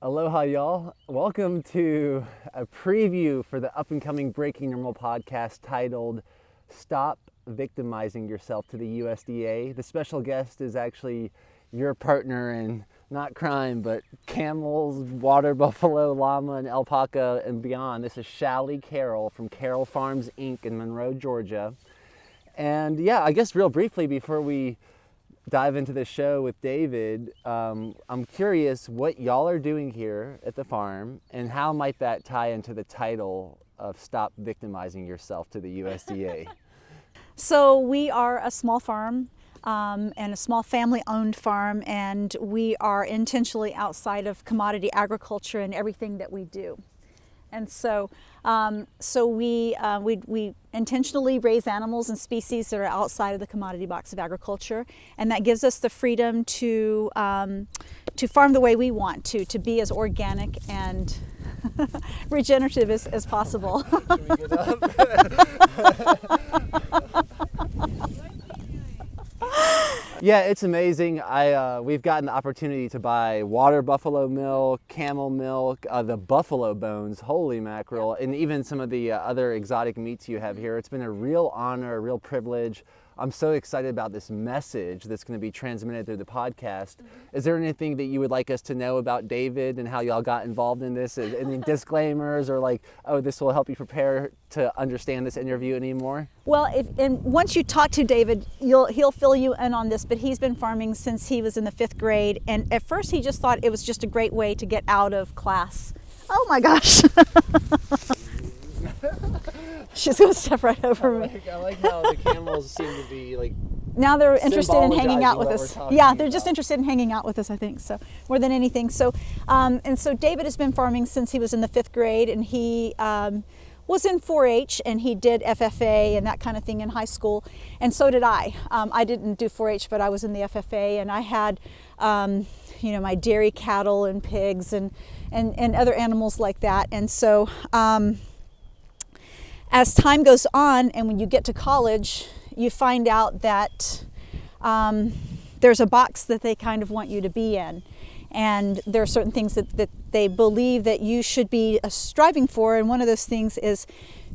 Aloha, y'all. Welcome to a preview for the up-and-coming Breaking Normal podcast titled Stop Victimizing Yourself to the USDA. The special guest is actually your partner in not crime, but camels, water buffalo, llama, and alpaca, and beyond. This is Shallie Carroll from Carroll Farms, Inc. in Monroe, Georgia. And yeah, I guess real briefly before we dive into the show with David, I'm curious what y'all are doing here at the farm and how might that tie into the title of Stop Victimizing Yourself to the USDA? So we are a small farm and a small family-owned farm, and we are intentionally outside of commodity agriculture in everything that we do. And so, we intentionally raise animals and species that are outside of the commodity box of agriculture, and that gives us the freedom to farm the way we want to be as organic and regenerative as possible. Should we get up? Yeah, it's amazing. We've gotten the opportunity to buy water buffalo milk, camel milk, the buffalo bones, holy mackerel, and even some of the other exotic meats you have here. It's been a real honor, a real privilege. I'm so excited about this message that's going to be transmitted through the podcast. Is there anything that you would like us to know about David and how y'all got involved in this? Any disclaimers or like, oh, this will help you prepare to understand this interview anymore? Well, once you talk to David, he'll fill you in on this, but he's been farming since he was in the 5th grade. And at first he just thought it was just a great way to get out of class. Oh my gosh. She's going to step right over me. I like how the camels seem to be like... Now they're interested in hanging out with us. Yeah, they're just about. interested in hanging out with us, I think, so more than anything. So, so David has been farming since he was in the 5th grade, and he was in 4-H, and he did FFA and that kind of thing in high school, and so did I. I didn't do 4-H, but I was in the FFA, and I had, my dairy cattle and pigs and other animals like that, and so... as time goes on, and when you get to college, you find out that there's a box that they kind of want you to be in. And there are certain things that they believe that you should be striving for. And one of those things is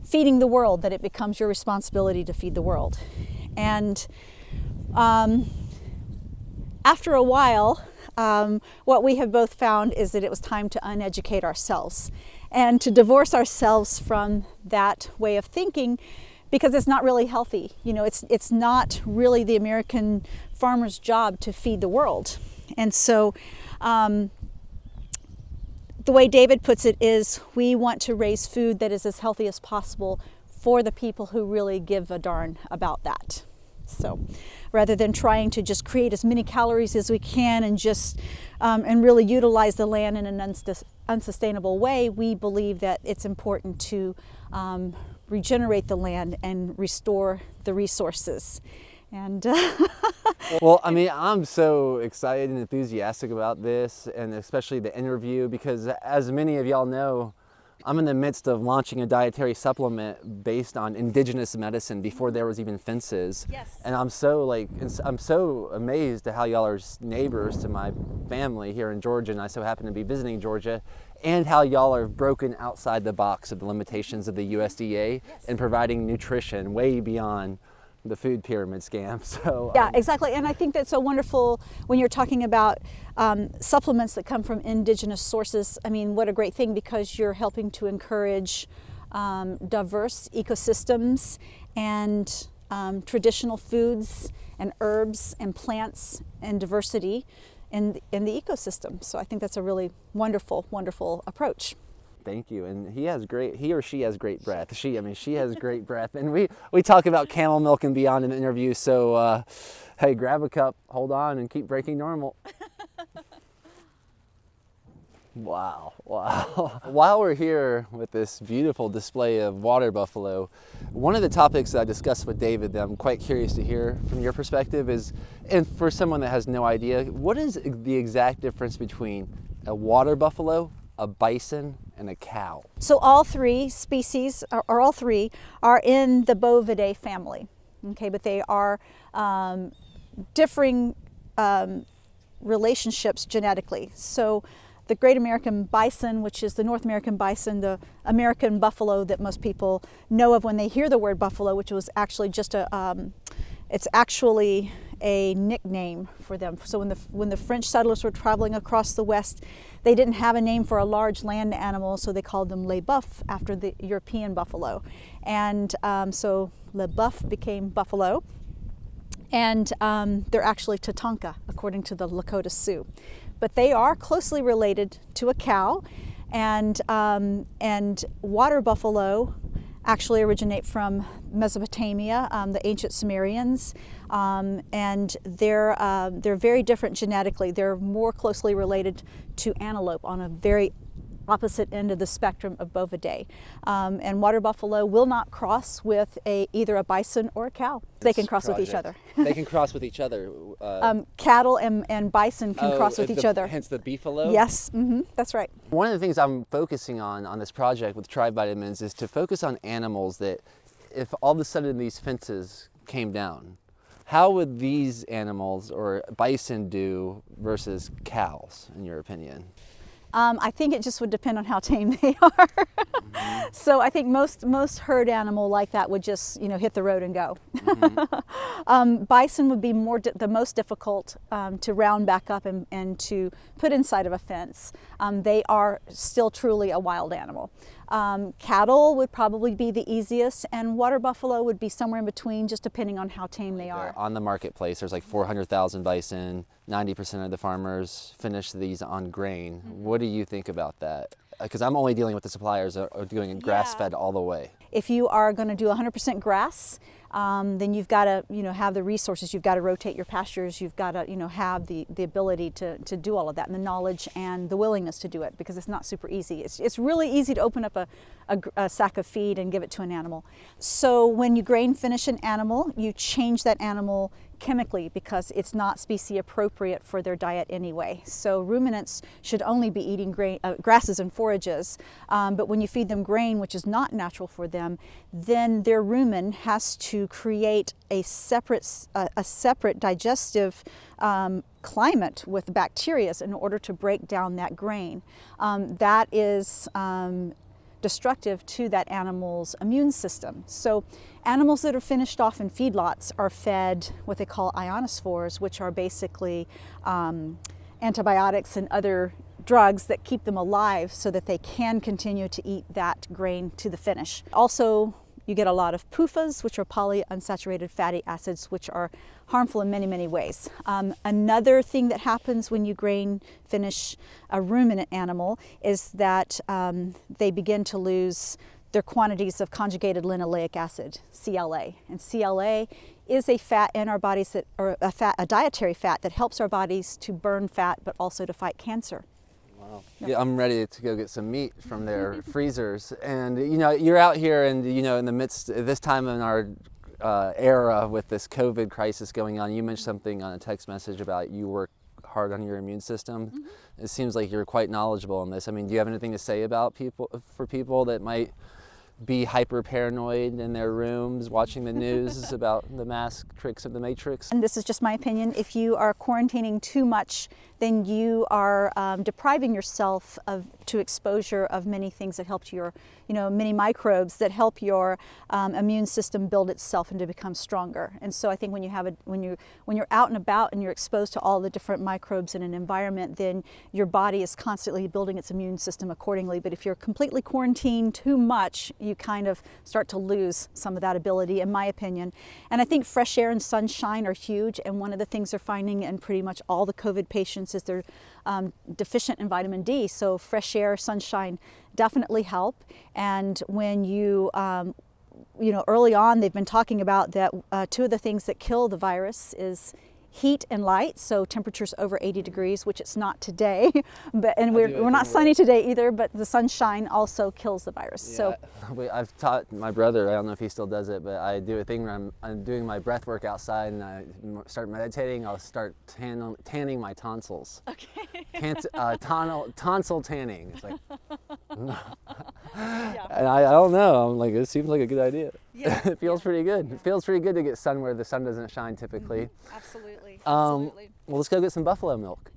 feeding the world, that it becomes your responsibility to feed the world. And after a while, what we have both found is that it was time to uneducate ourselves and to divorce ourselves from that way of thinking, because it's not really healthy. It's not really the American farmer's job to feed the world. And so the way David puts it is, we want to raise food that is as healthy as possible for the people who really give a darn about that. So rather than trying to just create as many calories as we can and just and really utilize the land in an unsustainable way, we believe that it's important to regenerate the land and restore the resources. And Well, I mean, I'm so excited and enthusiastic about this, and especially the interview, because as many of y'all know, I'm in the midst of launching a dietary supplement based on indigenous medicine before there was even fences. Yes. And I'm so amazed at how y'all are neighbors to my family here in Georgia, and I so happen to be visiting Georgia, and how y'all are broken outside the box of the limitations of the USDA and providing nutrition way beyond the food pyramid scam. So yeah, exactly. And I think that's so wonderful when you're talking about supplements that come from indigenous sources. I mean, what a great thing, because you're helping to encourage diverse ecosystems and traditional foods and herbs and plants and diversity in the ecosystem. So I think that's a really wonderful, wonderful approach. Thank you. And he or she has great breath. She has great breath. And we talk about camel milk and beyond in the interview. So, hey, grab a cup, hold on, and keep breaking normal. Wow. While we're here with this beautiful display of water buffalo, one of the topics that I discussed with David that I'm quite curious to hear from your perspective is, and for someone that has no idea, what is the exact difference between a water buffalo, a bison, and a cow? So all three species, or all three, are in the Bovidae family. Okay, but they are differing relationships genetically. So the Great American Bison, which is the North American bison, the American buffalo that most people know of when they hear the word buffalo, which was actually just it's actually a nickname for them. So when the French settlers were traveling across the West, they didn't have a name for a large land animal, so they called them les bœufs after the European buffalo. And so le bœuf became buffalo. And they're actually Tatanka, according to the Lakota Sioux. But they are closely related to a cow, and water buffalo actually originate from Mesopotamia, the ancient Sumerians, and they're very different genetically. They're more closely related to antelope on a very opposite end of the spectrum of bovidae. And water buffalo will not cross with either a bison or a cow. They can cross with each other. They can cross with each other. Cattle and bison can cross with each other. Hence the beefalo? Yes, that's right. One of the things I'm focusing on this project with Tribe Vitamins is to focus on animals that if all of a sudden these fences came down, how would these animals or bison do versus cows, in your opinion? I think it just would depend on how tame they are. So I think most herd animal like that would just hit the road and go. Bison would be the most difficult to round back up and to put inside of a fence. They are still truly a wild animal. Cattle would probably be the easiest, and water buffalo would be somewhere in between, just depending on how tame they are. On the marketplace, there's like 400,000 bison. 90% of the farmers finish these on grain. What do you think about that? Because I'm only dealing with the suppliers that are doing grass-fed all the way. If you are going to do 100% grass, then you've got to have the resources. You've got to rotate your pastures. You've got to have the ability to do all of that, and the knowledge and the willingness to do it, because it's not super easy. It's really easy to open up a sack of feed and give it to an animal. So when you grain finish an animal, you change that animal chemically because it's not species appropriate for their diet anyway. So ruminants should only be eating grasses and forages, but when you feed them grain, which is not natural for them, then their rumen has to create a separate digestive climate with bacteria in order to break down that grain. That is destructive to that animal's immune system. So animals that are finished off in feedlots are fed what they call ionophores, which are basically antibiotics and other drugs that keep them alive so that they can continue to eat that grain to the finish. Also, you get a lot of PUFAs, which are polyunsaturated fatty acids, which are harmful in many, many ways. Another thing that happens when you grain finish a ruminant animal is that they begin to lose their quantities of conjugated linoleic acid, CLA. And CLA is a fat in our bodies a dietary fat that helps our bodies to burn fat, but also to fight cancer. Wow. Yeah, I'm ready to go get some meat from their freezers. And you're out here and in the midst of this time in our era with this COVID crisis going on. You mentioned something on a text message about you work hard on your immune system. It seems like you're quite knowledgeable on this. I mean, do you have anything to say about people that might be hyper paranoid in their rooms watching the news about the mask tricks of the Matrix? And this is just my opinion. If you are quarantining too much, then you are depriving yourself to exposure of many things that help your, many microbes that help your immune system build itself and to become stronger. And so I think when you're out and about and you're exposed to all the different microbes in an environment, then your body is constantly building its immune system accordingly. But if you're completely quarantined too much, you kind of start to lose some of that ability, in my opinion. And I think fresh air and sunshine are huge. And one of the things they're finding in pretty much all the COVID patients is they're deficient in vitamin D. So fresh air, sunshine definitely help. And when early on they've been talking about that two of the things that kill the virus is heat and light, so temperatures over 80 degrees, which it's not today, and we're not sunny today either, but the sunshine also kills the virus. Yeah, so I've taught my brother, I don't know if he still does it, but I do a thing where I'm doing my breath work outside and I start meditating. I'll start tanning my tonsils. Okay. Tonsil tanning. It's like, yeah. And I don't know, I'm like, it seems like a good idea. Yeah. It feels pretty good. Yeah. It feels pretty good to get sun where the sun doesn't shine typically. Mm-hmm. Absolutely. Absolutely. Well, let's go get some buffalo milk.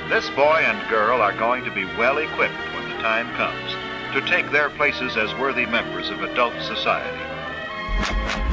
This boy and girl are going to be well equipped when the time comes to take their places as worthy members of adult society.